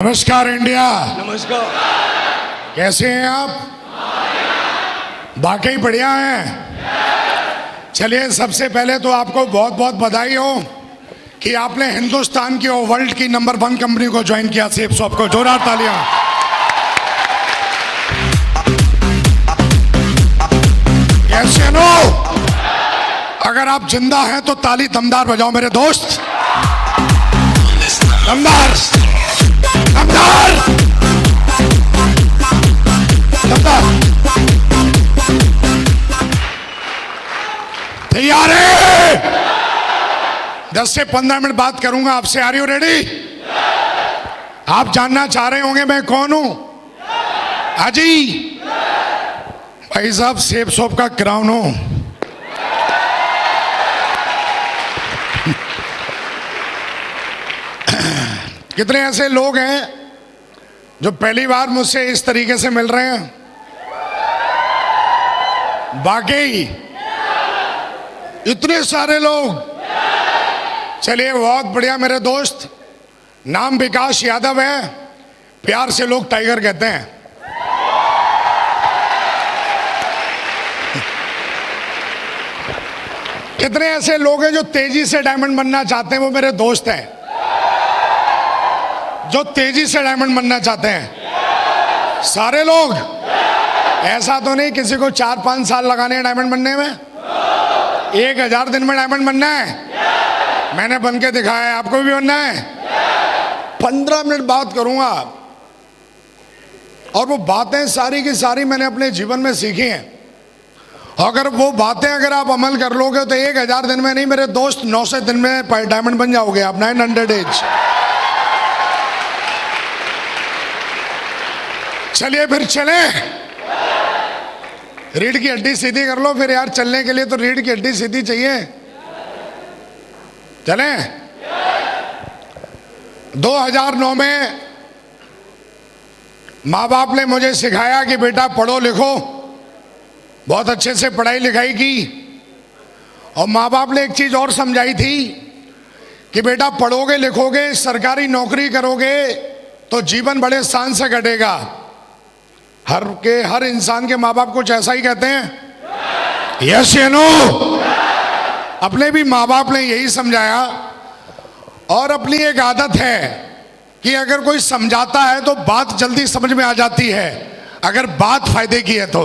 नमस्कार इंडिया। नमस्कार। कैसे हैं आप? वाकई बढ़िया हैं। चलिए, सबसे पहले तो आपको बहुत बहुत बधाई हो कि आपने हिंदुस्तान की और वर्ल्ड की नंबर 1 कंपनी को ज्वाइन किया। सेफ शॉप को जोरदार तालियां। कैसे नो? अगर आप जिंदा हैं तो ताली दमदार बजाओ मेरे दोस्त। दमदार दमदार दमदार। तैयार है? 10 से 15 मिनट बात करूंगा आपसे। Are you ready? आप जानना चाह रहे होंगे मैं कौन हूं। हाजी भाई साहब, सेफ शॉप का क्राउन हूं। कितने ऐसे लोग हैं जो पहली बार मुझसे इस तरीके से मिल रहे हैं? वाकई इतने सारे लोग। चलिए, बहुत बढ़िया मेरे दोस्त। नाम विकास यादव है, प्यार से लोग टाइगर कहते हैं। कितने ऐसे लोग हैं जो तेजी से डायमंड बनना चाहते हैं? वो मेरे दोस्त हैं जो तेजी से डायमंड बनना चाहते हैं। सारे लोग। ऐसा तो नहीं किसी को 4-5 साल लगाने हैं डायमंड बनने में। 1000 दिन में डायमंड बनना है। मैंने बन के दिखाया है, आपको भी बनना है। 15 मिनट बात करूंगा और वो बातें सारी की सारी मैंने अपने जीवन में सीखी हैं। अगर वो बातें अगर आप अमल कर लोगे तो 1000 दिन में नहीं मेरे दोस्त, 900 दिन में डायमंड बन जाओगे आप। 900 डेज। चलिए फिर चले। रीढ़ की हड्डी सीधी कर लो फिर यार। चलने के लिए तो रीढ़ की हड्डी सीधी चाहिए। चले। 2009 में माँ बाप ने मुझे सिखाया कि बेटा पढ़ो लिखो। बहुत अच्छे से पढ़ाई लिखाई की। और माँ बाप ने एक चीज और समझाई थी कि बेटा पढ़ोगे लिखोगे, सरकारी नौकरी करोगे तो जीवन बड़े शान से कटेगा। हर इंसान के माँ बाप कुछ ऐसा ही कहते हैं। यस या नो? अपने भी माँ बाप ने यही समझाया। और अपनी एक आदत है कि अगर कोई समझाता है तो बात जल्दी समझ में आ जाती है, अगर बात फायदे की है तो।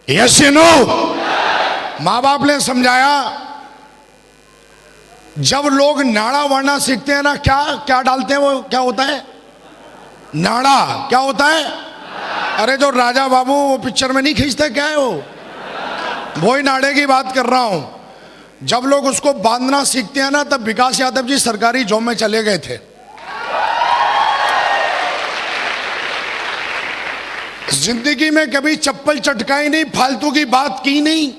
यस या नो? माँ बाप ने समझाया, जब लोग नाड़ा वाड़ा सीखते हैं ना, क्या क्या डालते हैं वो, क्या होता है? नाड़ा। क्या होता है? अरे जो राजा बाबू वो पिक्चर में नहीं खींचते, क्या है वो ही नाड़े की बात कर रहा हूं। जब लोग उसको बांधना सीखते हैं ना, तब विकास यादव जी सरकारी जॉब में चले गए थे। जिंदगी में कभी चप्पल चटकाई नहीं, फालतू की बात की नहीं।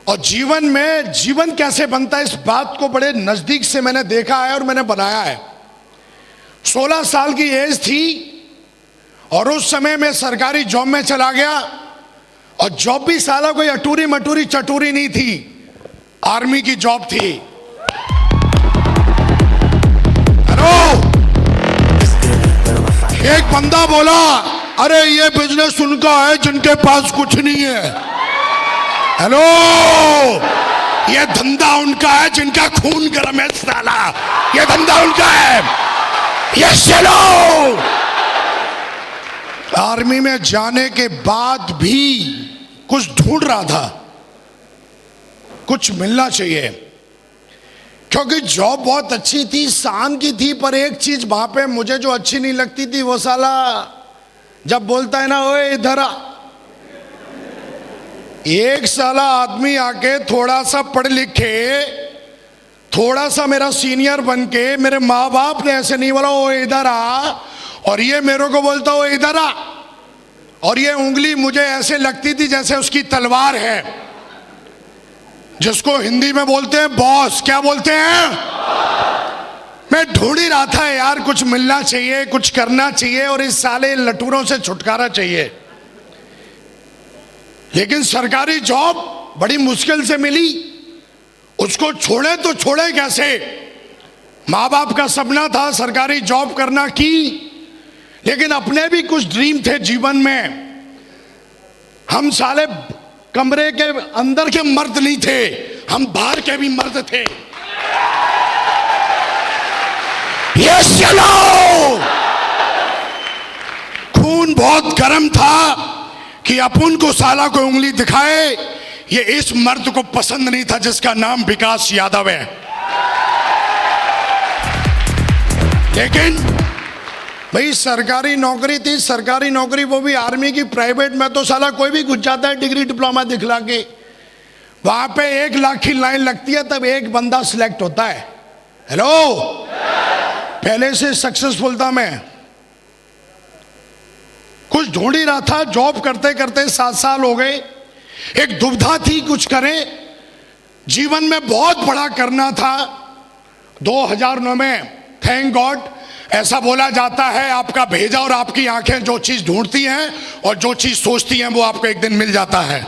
और जीवन में जीवन कैसे बनता है इस बात को बड़े नजदीक से मैंने देखा है और मैंने बनाया है। 16 साल की एज थी और उस समय मैं सरकारी जॉब में चला गया। और जॉब भी साला कोई अटूरी मटूरी चटूरी नहीं थी, आर्मी की जॉब थी। हेलो, एक बंदा बोला, अरे ये बिजनेस उनका है जिनके पास कुछ नहीं है। हेलो, ये धंधा उनका है जिनका खून गर्म है साला। ये धंधा उनका है। ये चलो। आर्मी में जाने के बाद भी कुछ ढूंढ रहा था, कुछ मिलना चाहिए। क्योंकि जॉब बहुत अच्छी थी, शान की थी, पर एक चीज वहां पे मुझे जो अच्छी नहीं लगती थी, वो साला जब बोलता है ना, ओए इधर आ। एक साला आदमी आके थोड़ा सा पढ़ लिखे, थोड़ा सा मेरा सीनियर बन के, मेरे माँ बाप ने ऐसे नहीं बोला ओ इधर आ, और ये मेरे को बोलता ओ इधर आ। और ये उंगली मुझे ऐसे लगती थी जैसे उसकी तलवार है, जिसको हिंदी में बोलते हैं बॉस। क्या बोलते हैं? मैं ढूंढ ही रहा था यार, कुछ मिलना चाहिए, कुछ करना चाहिए और इस साले लटूरों से छुटकारा चाहिए। लेकिन सरकारी जॉब बड़ी मुश्किल से मिली। उसको छोड़े तो छोड़े कैसे? माँ बाप का सपना था सरकारी जॉब करना की, लेकिन अपने भी कुछ ड्रीम थे जीवन में। हम साले कमरे के अंदर के मर्द नहीं थे, हम बाहर के भी मर्द थे। यस चलो, खून बहुत गर्म था कि अपन को साला को उंगली दिखाए। ये इस मर्द को पसंद नहीं था जिसका नाम विकास यादव है। लेकिन भाई सरकारी नौकरी थी, सरकारी नौकरी वो भी आर्मी की, प्राइवेट में तो साला कोई भी घुस जाता है डिग्री डिप्लोमा दिखला के। वहां पे 1 लाख की लाइन लगती है, तब एक बंदा सिलेक्ट होता है। हेलो, पहले से सक्सेसफुल था मैं, कुछ ढूंढ ही रहा था, जॉब करते करते 7 साल हो गए। एक दुविधा थी कुछ करें, जीवन में बहुत बड़ा करना था। 2009 में थैंक गॉड, ऐसा बोला जाता है आपका भेजा और आपकी आंखें जो चीज ढूंढती हैं और जो चीज सोचती हैं वो आपको एक दिन मिल जाता है।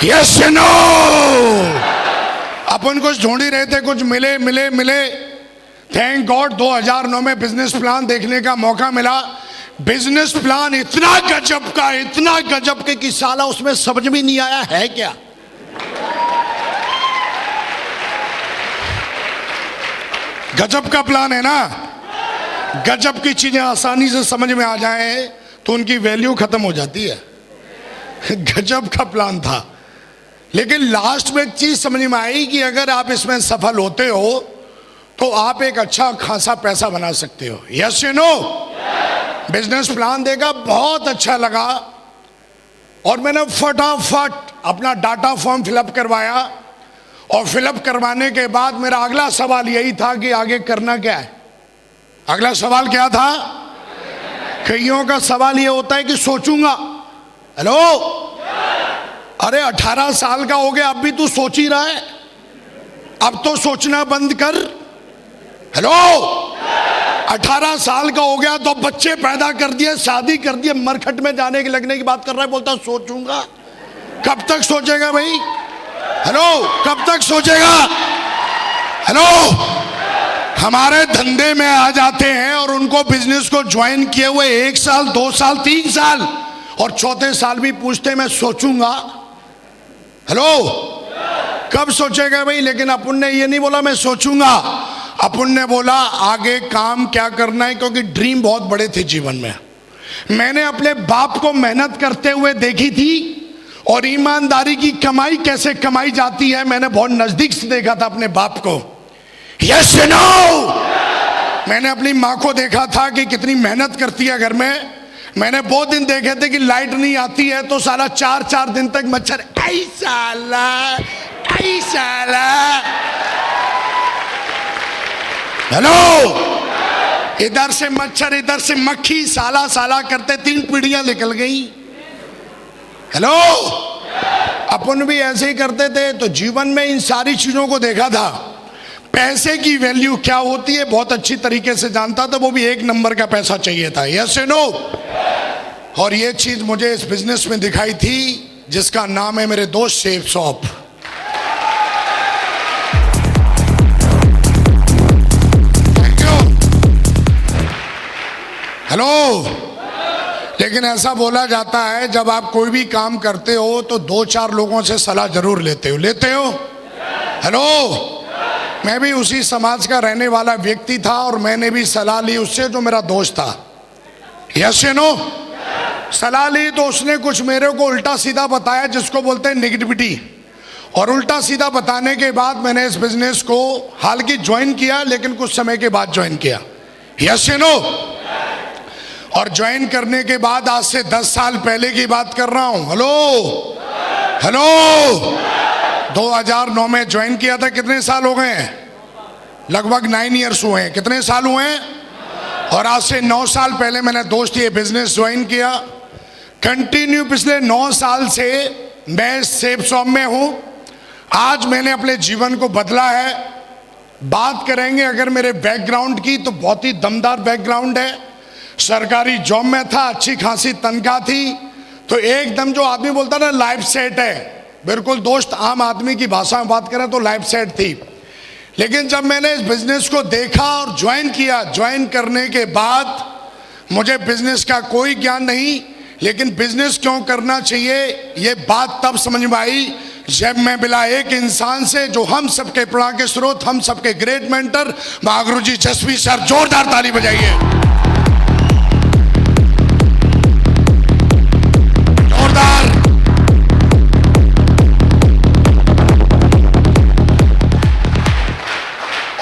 यस नो, अपन कुछ ढूंढ ही रहे थे, कुछ मिले मिले मिले। थैंक गॉड 2009 में बिजनेस प्लान देखने का मौका मिला। बिजनेस प्लान इतना गजब के कि साला उसमें समझ में नहीं आया है क्या। गजब का प्लान है ना, गजब की चीजें आसानी से समझ में आ जाए तो उनकी वैल्यू खत्म हो जाती है। गजब का प्लान था, लेकिन लास्ट में एक चीज समझ में आई कि अगर आप इसमें सफल होते हो तो आप एक अच्छा खासा पैसा बना सकते हो। Yes you know, business plan देखा, बहुत अच्छा लगा और मैंने फटाफट अपना डाटा फॉर्म फिलअप करवाया। और फिलअप करवाने के बाद मेरा अगला सवाल यही था कि आगे करना क्या है। अगला सवाल क्या था? कईयों का सवाल ये होता है कि सोचूंगा। हेलो, अरे 18 साल का हो गया, अब भी तू सोच ही रहा है? अब तो सोचना बंद कर। हेलो, 18 साल का हो गया तो बच्चे पैदा कर दिए, शादी कर दिए, मरखट में जाने के लगने की बात कर रहा है, बोलता सोचूंगा। कब तक सोचेगा भाई? हेलो, कब तक सोचेगा? हेलो, हमारे धंधे में आ जाते हैं और उनको बिजनेस को ज्वाइन किए हुए 1 साल 2 साल 3 साल और चौथे साल भी पूछते मैं सोचूंगा। हेलो, कब सोचेगा भाई? लेकिन अपन ने ये नहीं बोला मैं सोचूंगा, अपन ने बोला आगे काम क्या करना है, क्योंकि ड्रीम बहुत बड़े थे जीवन में। मैंने अपने बाप को मेहनत करते हुए देखी थी और ईमानदारी की कमाई कैसे कमाई जाती है मैंने बहुत नजदीक से देखा था अपने बाप को। यस नो, मैंने अपनी माँ को देखा था कि कितनी मेहनत करती है घर में। मैंने बहुत दिन देखे थे कि लाइट नहीं आती है तो साला 4-4 दिन तक मच्छर ऐसा। हेलो, इधर से मच्छर इधर से मक्खी, साला करते 3 पीढ़ियां निकल गई। हेलो, अपन भी ऐसे ही करते थे। तो जीवन में इन सारी चीजों को देखा था। पैसे की वैल्यू क्या होती है बहुत अच्छी तरीके से जानता था, वो भी 1 नंबर का पैसा चाहिए था। यस नो, और ये चीज मुझे इस बिजनेस में दिखाई थी जिसका नाम है मेरे दोस्त chef shop. Thank you. Hello, लेकिन ऐसा बोला जाता है जब आप कोई भी काम करते हो तो 2-4 लोगों से सलाह जरूर लेते हो। हेलो, मैं भी उसी समाज का रहने वाला व्यक्ति था और मैंने भी सलाह ली उससे जो मेरा दोस्त था। यस नो, सलाह ली तो उसने कुछ मेरे को उल्टा सीधा बताया जिसको बोलते हैं नेगेटिविटी। और उल्टा सीधा बताने के बाद मैंने इस बिजनेस को हाल की ज्वाइन किया, लेकिन कुछ समय के बाद ज्वाइन किया। यस नो, और ज्वाइन करने के बाद आज से 10 साल पहले की बात कर रहा हूं। हेलो, 2009 में ज्वाइन किया था। कितने साल हो गए हैं? लगभग 9 इयर्स हुए हैं। कितने साल हुए हैं? और आज से 9 साल पहले मैंने दोस्त ये बिजनेस ज्वाइन किया। कंटिन्यू पिछले 9 साल से मैं सेफ शॉप में हूं। आज मैंने अपने जीवन को बदला है। बात करेंगे अगर मेरे बैकग्राउंड की तो बहुत ही दमदार बैकग्राउंड है। सरकारी जॉब में था, अच्छी खासी तनख्वाह थी, तो एकदम जो आदमी बोलता ना लाइफ सेट है, बिल्कुल दोस्त आम आदमी की भाषा में बात करें तो लाइफ सेट थी। लेकिन जब मैंने इस बिजनेस को देखा और ज्वाइन किया, ज्वाइन करने के बाद मुझे बिजनेस का कोई ज्ञान नहीं, लेकिन बिजनेस क्यों करना चाहिए ये बात तब समझ में आई जब मैं मिला एक इंसान से जो हम सबके प्रेरणा के स्रोत, हम सबके ग्रेट मेंटर महागुरुजी जसवी सर। जोरदार ताली बजाइए, जोरदार।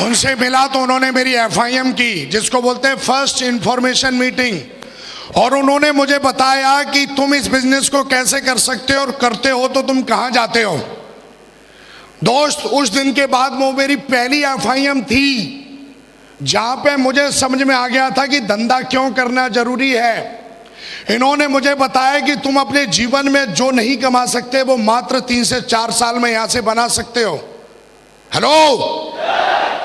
उनसे मिला तो उन्होंने मेरी FIM की, जिसको बोलते हैं फर्स्ट इंफॉर्मेशन मीटिंग, और उन्होंने मुझे बताया कि तुम इस बिजनेस को कैसे कर सकते हो और करते हो तो तुम कहां जाते हो। दोस्त, उस दिन के बाद वो मेरी पहली FIM थी जहां पे मुझे समझ में आ गया था कि धंधा क्यों करना जरूरी है। इन्होंने मुझे बताया कि तुम अपने जीवन में जो नहीं कमा सकते वो मात्र 3 से 4 साल में यहां से बना सकते हो। हेलो,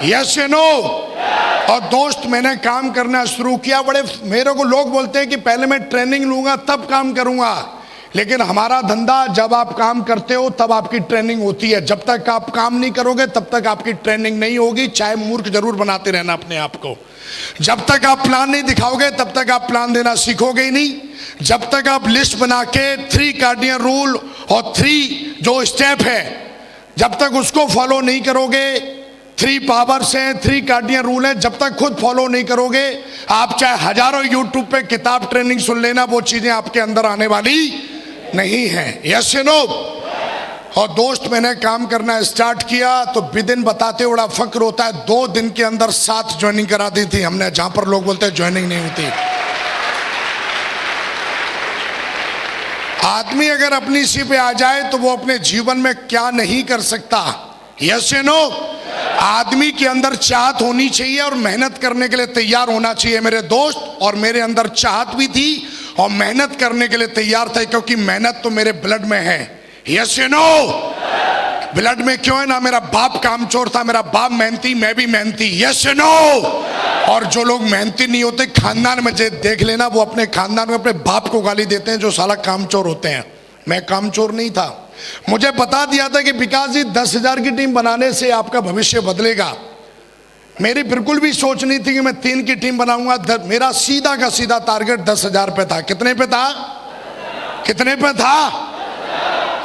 यस या नो? और दोस्त, मैंने काम करना शुरू किया। बड़े मेरे को लोग बोलते हैं कि पहले मैं ट्रेनिंग लूंगा तब काम करूंगा, लेकिन हमारा धंधा जब आप काम करते हो तब आपकी ट्रेनिंग होती है। जब तक आप काम नहीं करोगे तब तक आपकी ट्रेनिंग नहीं होगी, चाहे मूर्ख जरूर बनाते रहना अपने आप को। जब तक आप प्लान नहीं दिखाओगे तब तक आप प्लान देना सीखोगे ही नहीं। जब तक आप लिस्ट बना के 3 कार्डियन रूल और 3 जो स्टेप है, जब तक उसको फॉलो नहीं करोगे, 3 पावर्स हैं, 3 कार्डियन रूल है, जब तक खुद फॉलो नहीं करोगे, आप चाहे हजारों यूट्यूब पे किताब ट्रेनिंग सुन लेना, वो चीजें आपके अंदर आने वाली नहीं है। यस या नो? और दोस्त, मैंने काम करना स्टार्ट किया तो विदिन बताते बड़ा फक्र होता है, 2 दिन के अंदर 7 ज्वाइनिंग करा दी थी हमने, जहां पर लोग बोलते हैं ज्वाइनिंग नहीं होती। आदमी अगर अपनी सी पे आ जाए तो वो अपने जीवन में क्या नहीं कर सकता। यस या नो? आदमी के अंदर चाहत होनी चाहिए और मेहनत करने के लिए तैयार होना चाहिए मेरे दोस्त। और मेरे अंदर चाहत भी थी और मेहनत करने के लिए तैयार था, क्योंकि मेहनत तो मेरे ब्लड में है। यस या नो? ब्लड में क्यों है ना? मेरा बाप कामचोर था, मेरा बाप मेहनती, मैं भी मेहनती। यस या नो? और जो लोग मेहनती नहीं होते खानदान में देख लेना, वो अपने खानदान में अपने बाप को गाली देते हैं जो साला कामचोर होते हैं। मैं कामचोर नहीं था। मुझे बता दिया था कि विकास जी 10,000 की टीम बनाने से आपका भविष्य बदलेगा। मेरी बिल्कुल भी सोच नहीं थी कि मैं 3 की टीम बनाऊंगा। मेरा सीधा का सीधा टारगेट 10,000 पे था। कितने पे था? कितने पे था?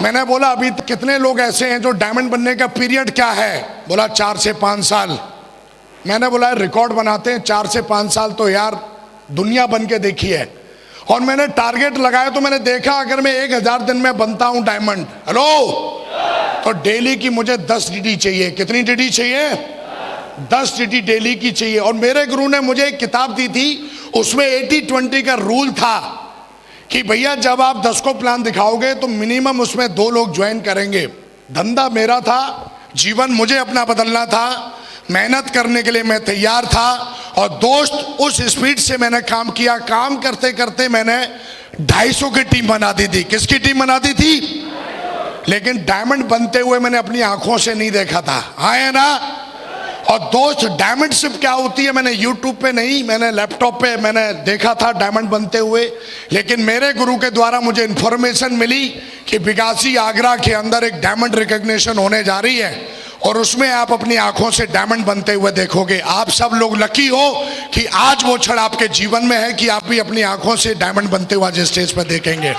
मैंने बोला अभी कितने लोग ऐसे हैं जो डायमंड बनने का पीरियड क्या है? बोला 4 से 5 साल। मैंने बोला रिकॉर्ड बनाते हैं, 4 से 5 साल तो यार दुनिया बन के देखी है। और मैंने टारगेट लगाया तो मैंने देखा अगर मैं 1000 दिन में बनता हूं डायमंड, हेलो, तो डेली की मुझे 10 DD चाहिए। कितनी DD चाहिए? 10 DD डेली की चाहिए। और मेरे गुरु ने मुझे एक किताब दी थी, उसमें 80-20 का रूल था कि भैया जब आप 10 को प्लान दिखाओगे तो मिनिमम उसमें 2 लोग ज्वाइन करेंगे। धंधा मेरा था, जीवन मुझे अपना बदलना था, मेहनत करने के लिए मैं तैयार था। और दोस्त, उस स्पीड से मैंने काम किया। काम करते करते मैंने 250 की टीम बना दी थी। किसकी टीम बना दी थी? लेकिन डायमंड बनते हुए मैंने अपनी आंखों से नहीं देखा था। आए ना? और दोस्त, डायमंड शिप क्या होती है मैंने यूट्यूब पे नहीं, मैंने लैपटॉप पे मैंने देखा था डायमंड बनते हुए। लेकिन मेरे गुरु के द्वारा मुझे इंफॉर्मेशन मिली कि विकासी आगरा के अंदर एक डायमंड रिकॉग्निशन होने जा रही है और उसमें आप अपनी आंखों से डायमंड बनते हुए देखोगे। आप सब लोग लकी हो कि आज वो क्षण आपके जीवन में है कि आप भी अपनी आंखों से डायमंड बनते हुए आज स्टेज पर देखेंगे।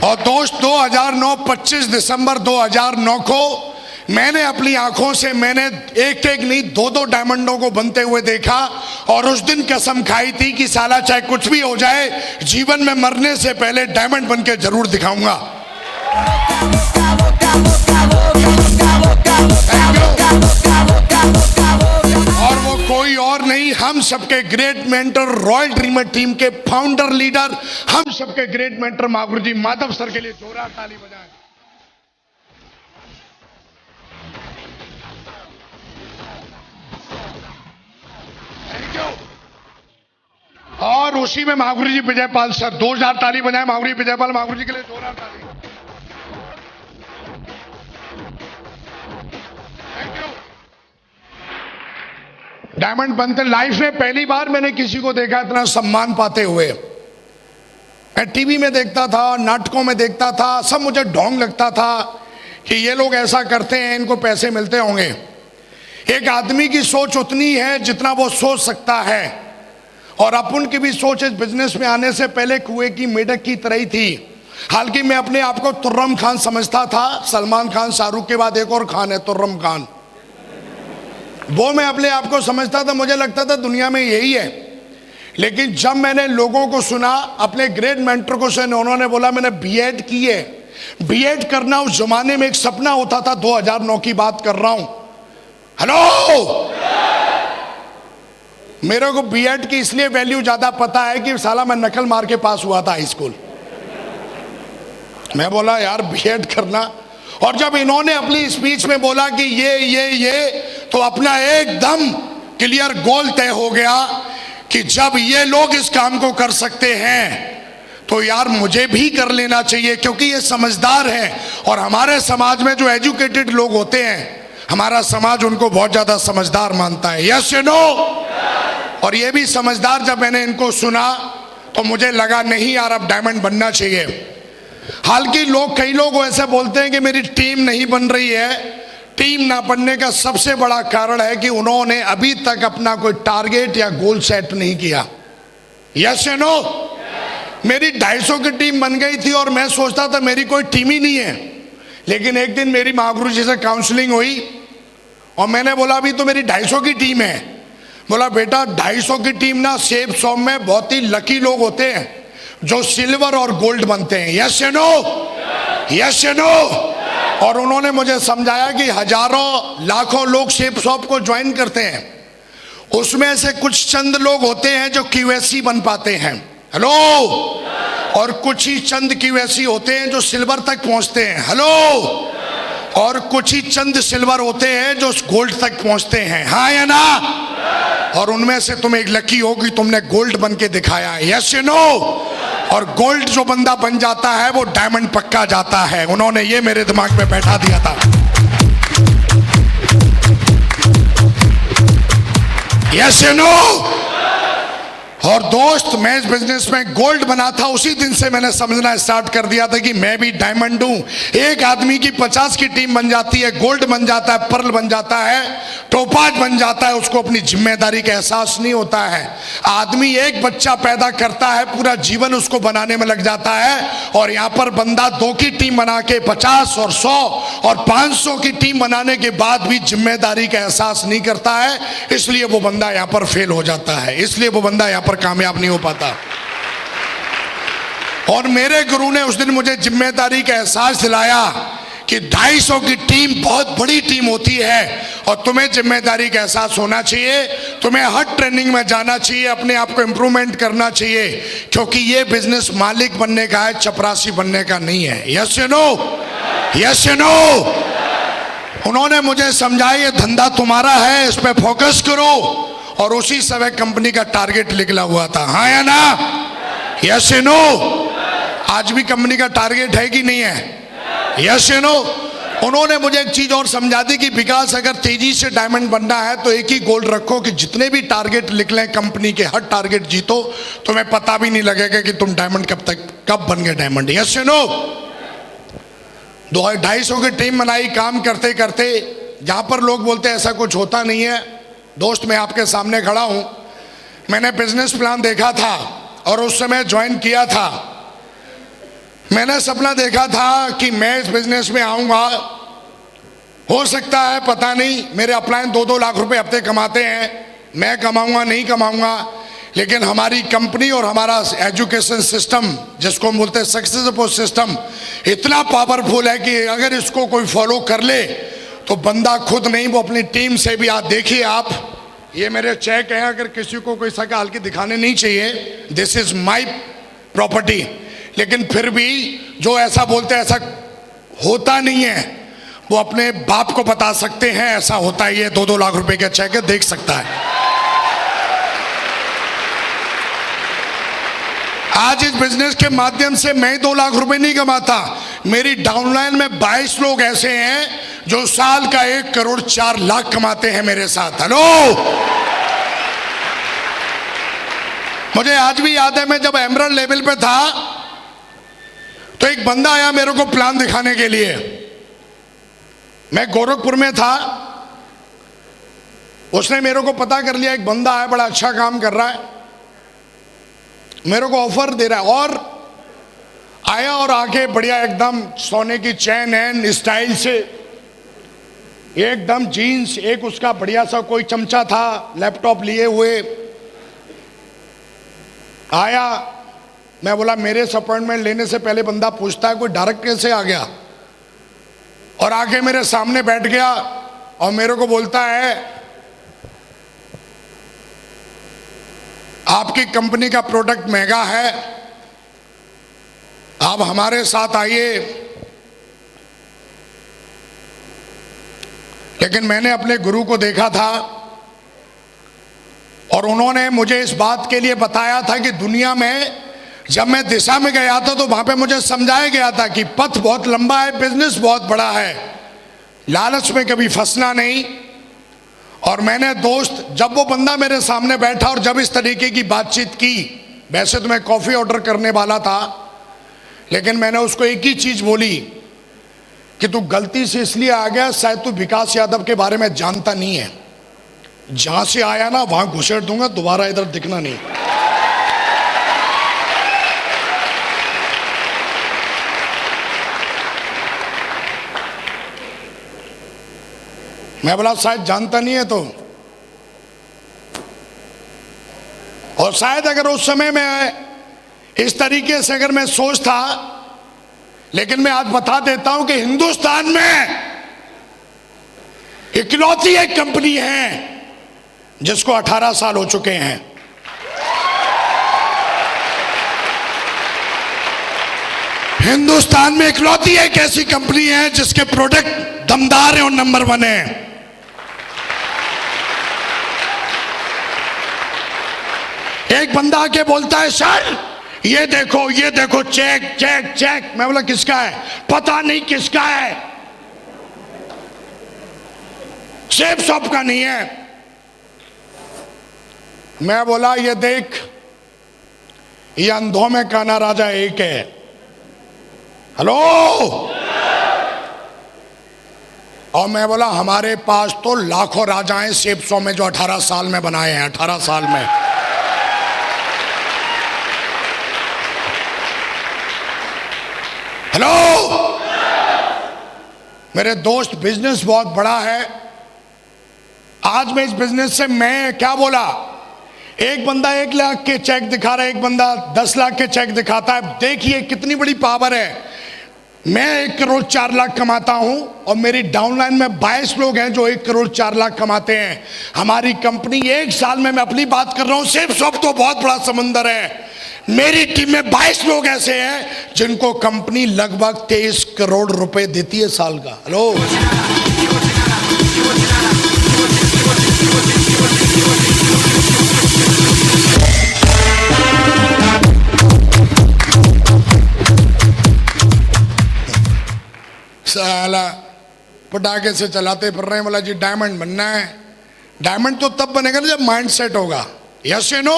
और दोस्त, 2009 25 दिसंबर 2009 को मैंने अपनी आंखों से मैंने एक नहीं 2 डायमंडों को बनते हुए देखा। और उस दिन कसम खाई थी कि साला चाहे कुछ भी हो जाए, जीवन में मरने से पहले डायमंड बन के जरूर दिखाऊंगा। और वो कोई और नहीं, हम सबके great mentor, royal dreamer team के फाउंडर लीडर, हम सबके ग्रेट मेंटर महागुरुजी माधव सर के लिए जोरदार ताली बजाएं। और उसी में महागुरुजी विजयपाल सर, 2000 ताली बजाएं महागुरुजी विजयपाल, महागुरुजी के लिए जोरदार ताली। Thank you. डायमंड बनते लाइफ में पहली बार मैंने किसी को देखा इतना सम्मान पाते हुए। मैं टीवी में देखता था, नाटकों में देखता था, सब मुझे ढोंग लगता था कि ये लोग ऐसा करते हैं, इनको पैसे मिलते होंगे। एक आदमी की सोच उतनी है जितना वो सोच सकता है, और अपन की भी सोच इस बिजनेस में आने से पहले कुएं की मेढक की तरह ही थी। हालांकि मैं अपने आप को तुर्रम खान समझता था। सलमान खान, शाहरुख के बाद एक और खान है, तुर्रम खान। वो मैं अपने आप को समझता था, मुझे लगता था दुनिया में यही है। लेकिन जब मैंने लोगों को सुना, अपने ग्रेट मेंटर को सुना, उन्होंने बोला मैंने बीएड की है। बीएड करना उस जमाने में एक सपना होता था। 2009 की बात कर रहा हूं। हेलो, मेरे को बीएड की इसलिए वैल्यू ज्यादा पता है कि साला मैं नकल मार के पास हुआ था हाई स्कूल। मैं बोला यार बीएड करना, और जब इन्होंने अपनी स्पीच में बोला कि ये तो अपना एकदम क्लियर गोल तय हो गया कि जब ये लोग इस काम को कर सकते हैं तो यार मुझे भी कर लेना चाहिए, क्योंकि ये समझदार हैं। और हमारे समाज में जो एजुकेटेड लोग होते हैं, हमारा समाज उनको बहुत ज्यादा समझदार मानता है। यस या नो? और ये भी समझदार। जब मैंने इनको सुना तो मुझे लगा नहीं यार, अब डायमंड बनना चाहिए। हालांकि कई लोग ऐसे बोलते हैं कि मेरी टीम नहीं बन रही है। टीम ना बनने का सबसे बड़ा कारण है कि उन्होंने अभी तक अपना कोई टारगेट या गोल सेट नहीं किया। यस या नो? मेरी 250 की टीम बन गई थी और मैं सोचता था मेरी कोई टीम ही नहीं है। लेकिन एक दिन मेरी महागुरु जी से काउंसलिंग हुई और मैंने बोला अभी तो मेरी 250 की टीम है। बोला बेटा 250 की टीम ना, सेब सॉम में बहुत ही लकी लोग होते हैं जो सिल्वर और गोल्ड बनते हैं। यस या नो? यस या नो? और उन्होंने मुझे समझाया कि हजारों लाखों लोग शेप शॉप को ज्वाइन करते हैं, उसमें से कुछ चंद लोग होते हैं जो क्यूएससी बन पाते हैं। हेलो? और कुछ ही चंद क्यूएससी होते हैं जो सिल्वर तक पहुंचते हैं। हेलो? और कुछ ही चंद सिल्वर होते हैं जो गोल्ड तक पहुंचते हैं। हाँ या ना? और उनमें से तुम एक लकी हो कि तुमने गोल्ड बन के दिखाया है। यस या नो? और गोल्ड जो बंदा बन जाता है वो डायमंड पक्का जाता है। उन्होंने ये मेरे दिमाग में बैठा दिया था। यस या नो? और दोस्त, मैं इस बिजनेस में गोल्ड बना था, उसी दिन से मैंने समझना स्टार्ट कर दिया था कि मैं भी डायमंड हूं। एक आदमी की 50 की टीम बन जाती है, गोल्ड बन जाता है, पर्ल बन जाता है, टोपाज बन जाता है, उसको अपनी जिम्मेदारी का एहसास नहीं होता है। आदमी एक बच्चा पैदा करता है, पूरा जीवन उसको बनाने में लग जाता है। और यहाँ पर बंदा 2 की टीम बना के 50 और 100 और 500 की टीम बनाने के बाद भी जिम्मेदारी का एहसास नहीं करता है, इसलिए वो बंदा यहाँ पर फेल हो जाता है, इसलिए वो बंदा यहाँ पर कामयाब नहीं हो पाता। और मेरे गुरु ने उस दिन मुझे जिम्मेदारी का एहसास दिलाया कि 250 की टीम बहुत बड़ी टीम होती है और तुम्हें जिम्मेदारी का एहसास होना चाहिए। तुम्हें हर ट्रेनिंग में जाना चाहिए, अपने आप को इंप्रूवमेंट करना चाहिए, क्योंकि ये बिजनेस मालिक बनने का है, चपरासी बनने का नहीं है। यस या नो? यस या नो? उन्होंने मुझे समझाया ये धंधा तुम्हारा है, इस पे फोकस करो। और उसी समय कंपनी का टारगेट निकला हुआ था। हाँ या ना? यस या नो? आज भी कंपनी का टारगेट है कि नहीं है? यस या नो? उन्होंने मुझे एक चीज और समझा दी कि विकास, अगर तेजी से डायमंड बनना है तो एक ही गोल रखो कि जितने भी टारगेट निकले कंपनी के, हर टारगेट जीतो, तुम्हें पता भी नहीं लगेगा कि तुम डायमंड कब बन गए डायमंड। यस या नो? 250 की टीम बनाई, काम करते करते। जहां पर लोग बोलते हैं ऐसा कुछ होता नहीं है, दोस्त मैं आपके सामने खड़ा हूं। मैंने बिजनेस प्लान देखा था और उस समय ज्वाइन किया था। मैंने सपना देखा था कि मैं इस बिजनेस में आऊंगा, हो सकता है पता नहीं, मेरे अपलाइन 2-2 लाख रुपए हफ्ते कमाते हैं, मैं कमाऊंगा नहीं कमाऊंगा, लेकिन हमारी कंपनी और हमारा एजुकेशन सिस्टम, जिसको हम बोलते हैं सक्सेस सपोर्ट सिस्टम, इतना पावरफुल है कि अगर इसको कोई फॉलो कर ले तो बंदा खुद नहीं, वो अपनी टीम से भी। आप देखिए, आप ये मेरे चेक हैं, अगर किसी को कोई सका हल्की दिखाने नहीं चाहिए, दिस इज माई प्रॉपर्टी, लेकिन फिर भी जो ऐसा बोलते हैं ऐसा होता नहीं है, वो अपने बाप को बता सकते हैं ऐसा होता है। ये 2-2 लाख रुपए का चेक है, देख सकता है। आज इस बिजनेस के माध्यम से मैं 2 लाख रुपए नहीं कमाता, मेरी डाउनलाइन में 22 लोग ऐसे हैं जो साल का 1 करोड़ 4 लाख कमाते हैं मेरे साथ। हेलो? मुझे आज भी याद है, मैं जब एमरल्ड लेवल पे था तो एक बंदा आया मेरे को प्लान दिखाने के लिए। मैं गोरखपुर में था, उसने मेरे को पता कर लिया एक बंदा है बड़ा अच्छा काम कर रहा है, मेरे को ऑफर दे रहा है। और आया और आके बढ़िया एकदम सोने की चैन एन स्टाइल से, एकदम जीन्स, एक उसका बढ़िया सा कोई चमचा था लैपटॉप लिए हुए आया। मैं बोला मेरे से अपॉइंटमेंट लेने से पहले बंदा पूछता है कोई डायरेक्ट कैसे आ गया, और आके मेरे सामने बैठ गया और मेरे को बोलता है आपकी कंपनी का प्रोडक्ट महंगा है, आप हमारे साथ आइए। लेकिन मैंने अपने गुरु को देखा था और उन्होंने मुझे इस बात के लिए बताया था कि दुनिया में जब मैं दिशा में गया था तो वहां पे मुझे समझाया गया था कि पथ बहुत लंबा है, बिजनेस बहुत बड़ा है, लालच में कभी फंसना नहीं। और मैंने दोस्त, जब वो बंदा मेरे सामने बैठा और जब इस तरीके की बातचीत की, वैसे तो मैं कॉफी ऑर्डर करने वाला था, लेकिन मैंने उसको एक ही चीज बोली कि तू गलती से इसलिए आ गया, शायद तू विकास यादव के बारे में जानता नहीं है, जहां से आया ना वहां घुसेड़ दूंगा, दोबारा इधर दिखना नहीं। मैं बोला शायद जानता नहीं है तो, और शायद अगर उस समय में इस तरीके से अगर मैं सोचता, लेकिन मैं आज बता देता हूं कि हिंदुस्तान में इकलौती एक कंपनी है जिसको 18 साल हो चुके हैं। हिंदुस्तान में इकलौती एक ऐसी कंपनी है जिसके प्रोडक्ट दमदार है और नंबर 1 है। एक बंदा आके बोलता है सर ये देखो चेक चेक चेक। मैं बोला किसका है? पता नहीं किसका है, सेफ शॉप का नहीं है। मैं बोला ये देख, ये अंधों में काना राजा एक है। हेलो। और मैं बोला हमारे पास तो लाखों राजाएं सेफ शॉप में जो 18 साल में बनाए हैं, 18 साल में। हेलो। मेरे दोस्त, बिजनेस बहुत बड़ा है। आज मैं इस बिजनेस से मैं क्या बोला, एक बंदा 1 लाख के चेक दिखा रहा है, एक बंदा 10 लाख के चेक दिखाता है। देखिए कितनी बड़ी पावर है। मैं 1 करोड़ 4 लाख कमाता हूं और मेरी डाउनलाइन में 22 लोग हैं जो 1 करोड़ 4 लाख कमाते हैं। हमारी कंपनी 1 साल में, मैं अपनी बात कर रहा हूं, सिर्फ सब तो बहुत बड़ा समंदर है। मेरी टीम में 22 लोग ऐसे हैं जिनको कंपनी लगभग 23 करोड़ रुपए देती है साल का। हेलो। साला पटाखे से चलाते फिर रहे हैं, बोला जी डायमंड बनना है। डायमंड तो तब बनेगा ना जब माइंड सेट होगा। यस या नो?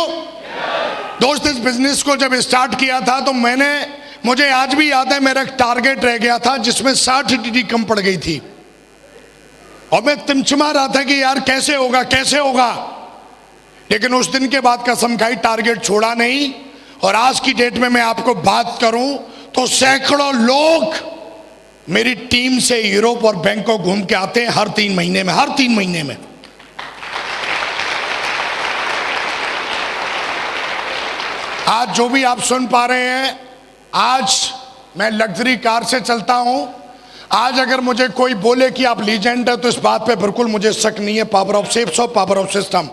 दोस्त, इस बिजनेस को जब स्टार्ट किया था तो मुझे आज भी याद है, मेरा एक टारगेट रह गया था जिसमें 60 टीडी कम पड़ गई थी और मैं तिमचमा रहा था कि यार कैसे होगा कैसे होगा। लेकिन उस दिन के बाद कसम खाई, टारगेट छोड़ा नहीं। और आज की डेट में मैं आपको बात करूं तो सैकड़ों लोग मेरी टीम से यूरोप और बैंकॉक घूम के आते हैं हर 3 महीने में, हर 3 महीने में। आज जो भी आप सुन पा रहे हैं, आज मैं लग्जरी कार से चलता हूं। आज अगर मुझे कोई बोले कि आप लीजेंड है तो इस बात पे बिल्कुल मुझे शक नहीं है। पावर ऑफ सेफ्स और पावर ऑफ सिस्टम।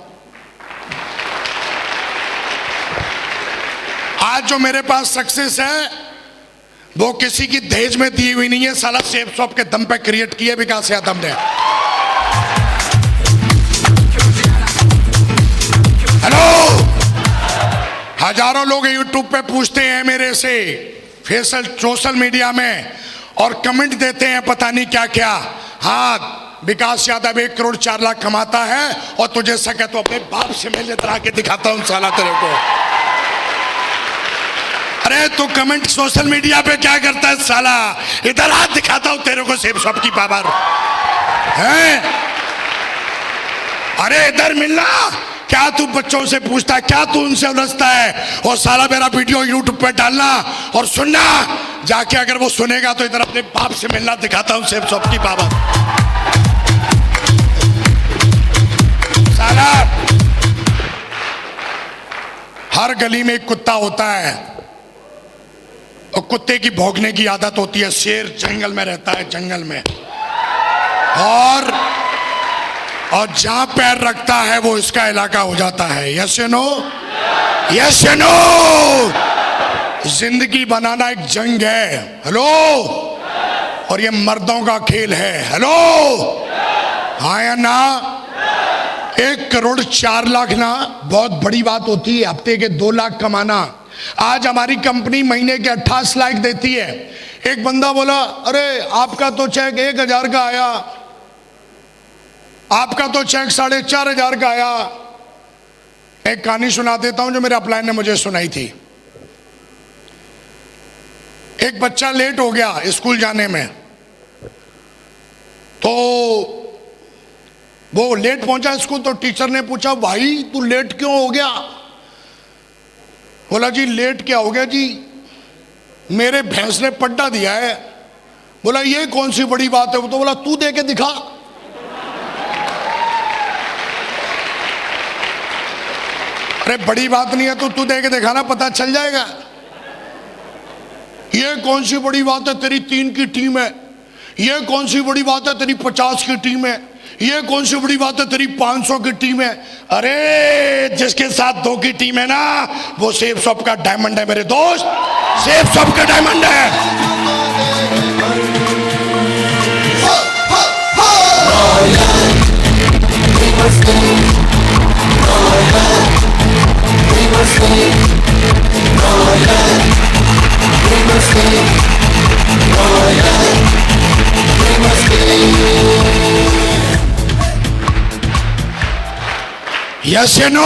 आज जो मेरे पास सक्सेस है वो किसी की दहेज में दी हुई नहीं है, साला सेफ शॉप के दम पे क्रिएट किए विकास यादव ने। हेलो। हजारों लोग यूट्यूब पे पूछते हैं मेरे से, सोशल मीडिया में, और कमेंट देते हैं पता नहीं क्या क्या। हाँ, विकास यादव 1 करोड़ 4 लाख कमाता है और तुझे सके तो अपने बाप से मिलने तरह के दिखाता हूं साला तेरे को। अरे तू कमेंट सोशल मीडिया पे क्या करता है साला? इधर हाथ दिखाता हूं तेरे को सेब शॉप की पावर है। अरे इधर मिलना। क्या तू बच्चों से पूछता है? क्या तू उनसे उलझता है? और साला मेरा वीडियो यूट्यूब पे डालना और सुनना जाके। अगर वो सुनेगा तो इधर अपने बाप से मिलना। दिखाता हूं सेब शॉप की पावर साला। हर गली में एक कुत्ता होता है और कुत्ते की भौंकने की आदत होती है। शेर जंगल में रहता है, जंगल में, और जहां पैर रखता है वो इसका इलाका हो जाता है। यस या नो? यस या नो? जिंदगी बनाना एक जंग है। हेलो? और ये मर्दों का खेल है। हेलो? हाँ या ना? 1,04,00,000 ना बहुत बड़ी बात होती है। हफ्ते के 2 लाख कमाना। आज हमारी कंपनी महीने के 28 लाख देती है। एक बंदा बोला, अरे आपका तो चेक 1,000 का आया, आपका तो चेक 4,500 का आया। एक कहानी सुना देता हूं जो मेरे अपलाइन ने मुझे सुनाई थी। एक बच्चा लेट हो गया स्कूल जाने में, तो वो लेट पहुंचा स्कूल। तो टीचर ने पूछा, भाई तू लेट क्यों हो गया? बोला, जी लेट क्या हो गया जी, मेरे भैंस ने पट्टा दिया है। बोला, ये कौन सी बड़ी बात है? वो तो बोला, तू दे के दिखा। अरे बड़ी बात नहीं है तो तू दे के दिखाना, पता चल जाएगा। ये कौन सी बड़ी बात है, तेरी 3 की टीम है। ये कौन सी बड़ी बात है, तेरी 50 की टीम है। ये कौन सी बड़ी बात है, तेरी 500 की टीम है। अरे जिसके साथ 2 की टीम है ना, वो सेब शॉप का डायमंड है मेरे दोस्त। सेब शॉप का डायमंड है। यस या नो?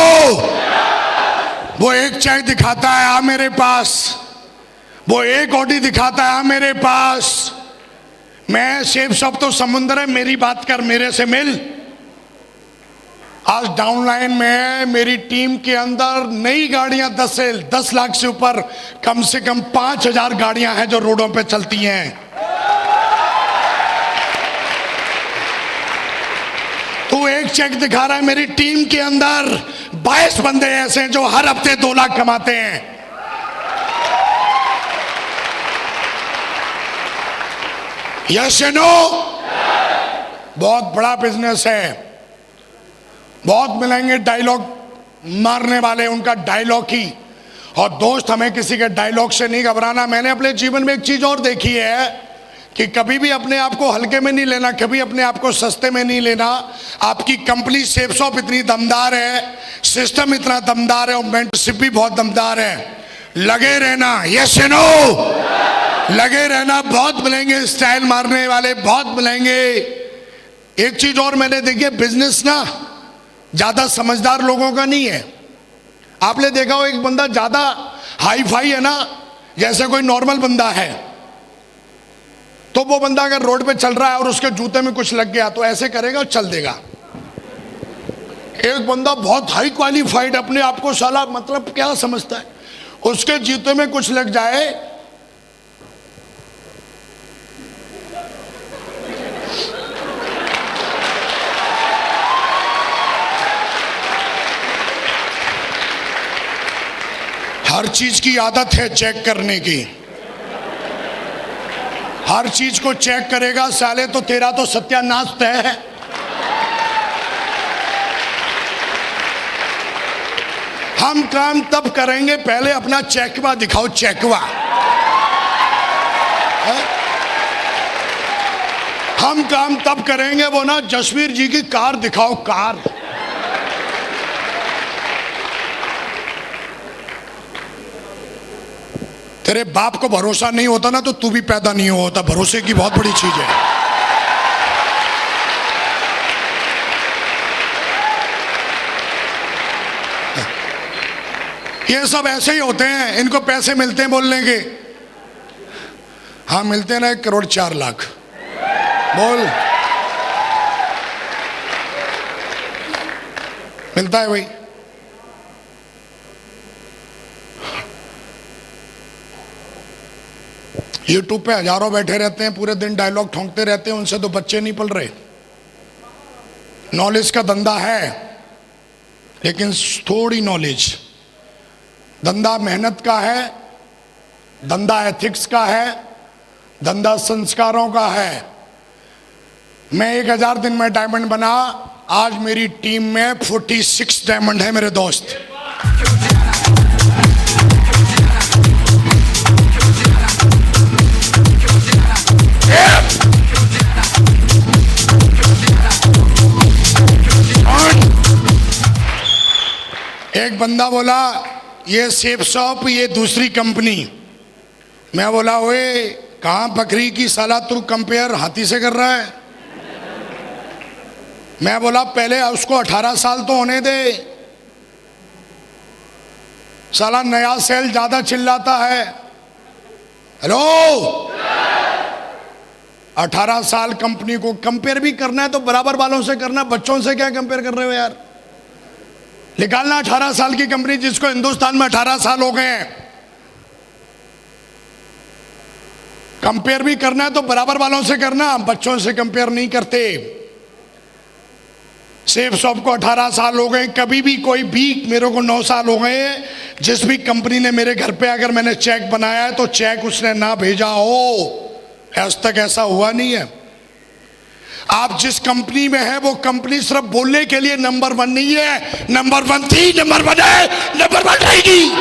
वो एक चेक दिखाता है, आ मेरे पास। वो एक ऑडी दिखाता है, आ मेरे पास। मैं सेब शॉप तो समुंदर है, मेरी बात कर, मेरे से मिल। आज डाउनलाइन में मेरी टीम के अंदर नई गाड़ियां 10 लाख से ऊपर, कम से कम 5,000 गाड़ियां हैं जो रोडों पे चलती हैं। तू एक चेक दिखा रहा है, मेरी टीम के अंदर 22 बंदे ऐसे हैं जो हर हफ्ते 2 लाख कमाते हैं। यस या नो? बहुत बड़ा बिजनेस है। बहुत मिलेंगे डायलॉग मारने वाले, उनका डायलॉग ही। और दोस्त, हमें किसी के डायलॉग से नहीं घबराना। मैंने अपने जीवन में एक चीज और देखी है कि कभी भी अपने आप को हल्के में नहीं लेना, कभी अपने आप को सस्ते में नहीं लेना। आपकी कंपनी सेब शॉप इतनी दमदार है, सिस्टम इतना दमदार है और मेंटरशिप भी बहुत दमदार है। लगे रहना। यस या नो? लगे रहना। बहुत मिलेंगे स्टाइल मारने वाले, बहुत मिलेंगे। एक चीज और मैंने देखी है, बिजनेस ना ज्यादा समझदार लोगों का नहीं है। आपने देखा हो, एक बंदा ज्यादा हाई फाई है ना, जैसे कोई नॉर्मल बंदा है, तो वो बंदा अगर रोड पे चल रहा है और उसके जूते में कुछ लग गया तो ऐसे करेगा और चल देगा। एक बंदा बहुत हाई क्वालिफाइड, अपने आप को साला मतलब क्या समझता है, उसके जूते में कुछ लग जाए हर चीज की आदत है चेक करने की। हर चीज को चेक करेगा साले तो तेरा तो सत्यानाश तय है। हम काम तब करेंगे, पहले अपना चेकवा दिखाओ, चेकवा। हम काम तब करेंगे, वो ना जसवीर जी की कार दिखाओ, कार। तेरे बाप को भरोसा नहीं होता ना तो तू भी पैदा नहीं होता। भरोसे की बहुत बड़ी चीज है। ये सब ऐसे ही होते हैं, इनको पैसे मिलते हैं बोलने के। हाँ मिलते हैं ना, 1,04,00,000 बोल, मिलता है भाई। यूट्यूब पे हजारों बैठे रहते हैं, पूरे दिन डायलॉग ठोंकते रहते हैं, उनसे तो बच्चे नहीं पल रहे। नॉलेज का धंधा है, लेकिन थोड़ी नॉलेज। धंधा मेहनत का है, धंधा एथिक्स का है, धंधा संस्कारों का है। मैं 1000 दिन में डायमंड बना, आज मेरी टीम में 46 डायमंड है मेरे दोस्त। एक बंदा बोला ये सेफ शॉप, ये दूसरी कंपनी। मैं बोला ओए कहां बकरी की साला, तू कंपेयर हाथी से कर रहा है। मैं बोला पहले उसको 18 साल तो होने दे, साला नया सेल ज्यादा चिल्लाता है। हेलो, 18 साल कंपनी को कंपेयर भी करना है तो बराबर वालों से करना, बच्चों से क्या कंपेयर कर रहे हो यार। निकालना 18 साल की कंपनी जिसको हिंदुस्तान में 18 साल हो गए हैं। कंपेयर भी करना है तो बराबर वालों से करना, बच्चों से कंपेयर नहीं करते। सेफ शॉप को 18 साल हो गए, कभी भी कोई भी, मेरे को 9 साल हो गए। जिस भी कंपनी ने मेरे घर पे अगर मैंने चेक बनाया है तो चेक उसने ना भेजा हो, आज तक ऐसा हुआ नहीं है। आप जिस कंपनी में है वो कंपनी सिर्फ बोलने के लिए नंबर 1 नहीं है, नंबर 1 थी, नंबर 1 है, नंबर 1 रहेगी।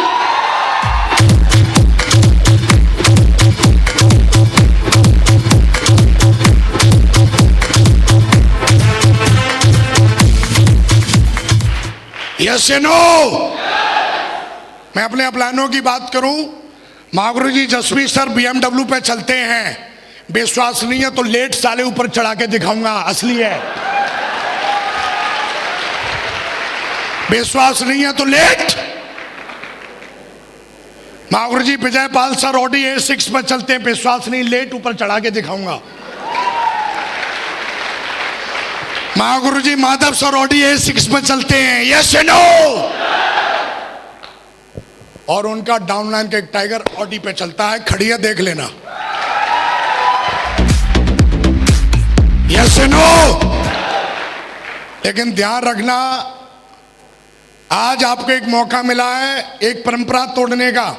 यस या नो? मैं अपने प्लानों की बात करूं, महागुरु जी जसवीर सर BMW पे चलते हैं, विश्वास नहीं है तो लेट साले ऊपर चढ़ा के दिखाऊंगा, असली है। विश्वास नहीं है तो लेट। महागुरु जी Vijay Pal sir Audi A6 पर चलते हैं, विश्वास नहीं, लेट ऊपर चढ़ा के दिखाऊंगा। महागुरु जी माधव सर ऑडी A6 पर चलते हैं, यस या नो? और उनका डाउनलाइन का एक टाइगर ऑडी पे चलता है, खड़ी है, देख लेना। यस या नो? लेकिन ध्यान रखना, आज आपको एक मौका मिला है एक परंपरा तोड़ने का।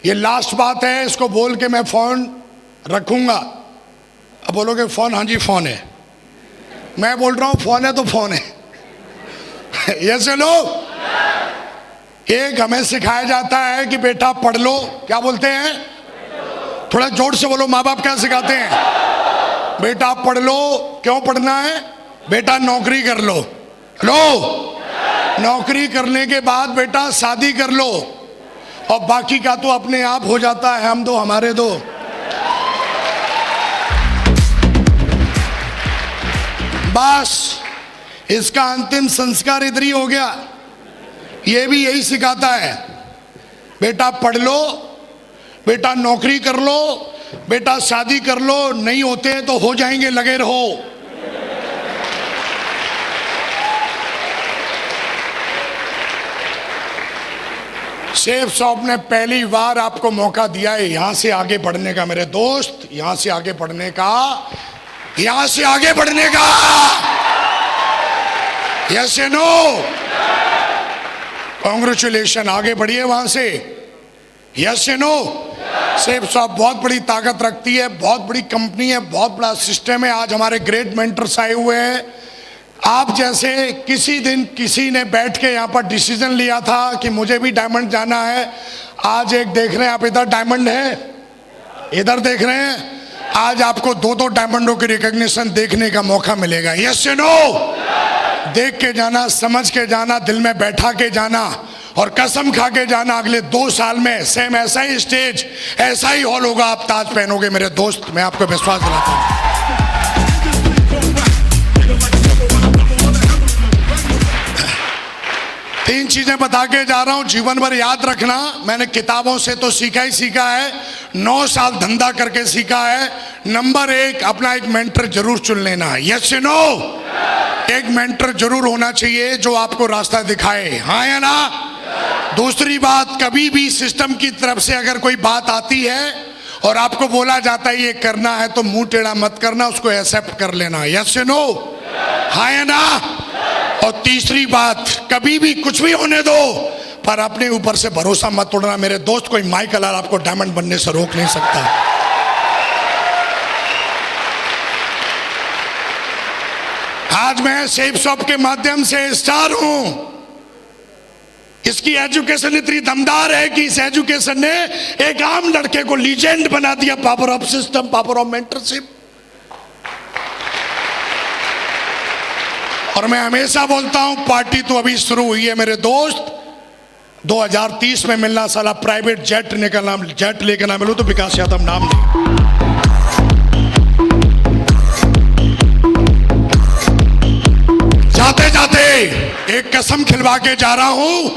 ये लास्ट बात है, इसको बोल के मैं फोन रखूंगा। अब बोलोगे फोन, हाँ जी फोन है। मैं बोल रहा हूं फोन है तो फोन है। यस या नो? एक हमें सिखाया जाता है कि बेटा पढ़ लो, क्या बोलते हैं? थोड़ा जोर से बोलो, माँ बाप क्या सिखाते हैं? बेटा पढ़ लो। क्यों पढ़ना है? बेटा नौकरी कर लो। लो, नौकरी करने के बाद बेटा शादी कर लो, और बाकी का तो अपने आप हो जाता है, हम दो हमारे दो। बस इसका अंतिम संस्कार इधर ही हो गया। ये भी यही सिखाता है, बेटा पढ़ लो, बेटा नौकरी कर लो, बेटा शादी कर लो, नहीं होते हैं तो हो जाएंगे, लगे रहो। सेफ शॉप ने पहली बार आपको मौका दिया है यहां से आगे बढ़ने का मेरे दोस्त, यहां से आगे बढ़ने का, यहां से आगे बढ़ने का। यस या नो? कांग्रेचुलेशन, आगे बढ़िए वहां से। यस या नो? सेफ शॉप बहुत बड़ी ताकत रखती है, बहुत बड़ी कंपनी है, बहुत बड़ा सिस्टम है। आज हमारे ग्रेट मेंटर्स आए हुए हैं। आप जैसे किसी दिन किसी ने बैठ के यहाँ पर डिसीजन लिया था कि मुझे भी डायमंड जाना है, आज एक देख रहे हैं आप, इधर डायमंड है, इधर देख रहे हैं, आज आपको 2-2 डायमंडों की रिकॉग्निशन देखने का मौका मिलेगा। यस या नो? देख के जाना, समझ के जाना, दिल में बैठा के जाना, और कसम खा के जाना अगले 2 साल में सेम ऐसा ही स्टेज, ऐसा ही हॉल होगा, आप ताज पहनोगे मेरे दोस्त, मैं आपको विश्वास दिलाता हूं। तीन चीजें बता के जा रहा हूं, जीवन भर याद रखना। मैंने किताबों से तो सीखा ही सीखा है, 9 साल धंधा करके सीखा है। नंबर 1, अपना एक मेंटर जरूर चुन लेना। यस या नो? एक मेंटर जरूर होना चाहिए जो आपको रास्ता दिखाए, हाँ या ना? दूसरी बात, कभी भी सिस्टम की तरफ से अगर कोई बात आती है और आपको बोला जाता है ये करना है, तो मुंह टेढ़ा मत करना, उसको एक्सेप्ट कर लेना। यस या नो? हाँ या ना? और तीसरी बात, कभी भी कुछ भी होने दो, पर अपने ऊपर से भरोसा मत तोड़ना। मेरे दोस्त, कोई माइकल आपको डायमंड बनने से रोक नहीं सकता। आज मैं सेफ शॉप के माध्यम से स्टार हूं। इसकी एजुकेशन इतनी दमदार है कि इस एजुकेशन ने एक आम लड़के को लीजेंड बना दिया। Power of system, power of mentorship. और मैं हमेशा बोलता हूं, पार्टी तो अभी शुरू हुई है मेरे दोस्त। 2030 में मिलना, साला प्राइवेट जेट लेकर ना मिलूं तो विकास यादव नाम नहीं। जाते जाते एक कसम खिलवा के जा रहा हूं,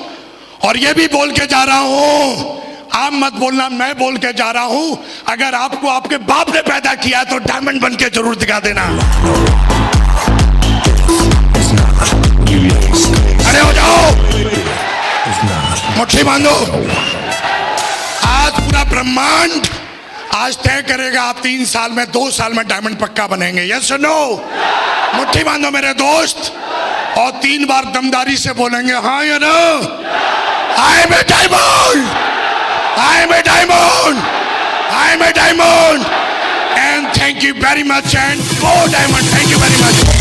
और ये भी बोल के जा रहा हूं, आप मत बोलना, मैं बोल के जा रहा हूं, अगर आपको आपके बाप ने पैदा किया तो डायमंड बन के जरूर दिखा देना। खड़े हो जाओ, मुट्ठी बांधो। आज पूरा ब्रह्मांड आज तय करेगा, आप 3 साल में, 2 साल में डायमंड पक्का बनेंगे। Yes no? मुट्ठी बांधो मेरे दोस्त, और 3 बार दमदारी से बोलेंगे, हाँ या ना? I am a diamond, I am a diamond, I am a diamond. And thank you very much, and go diamond. Thank you very much.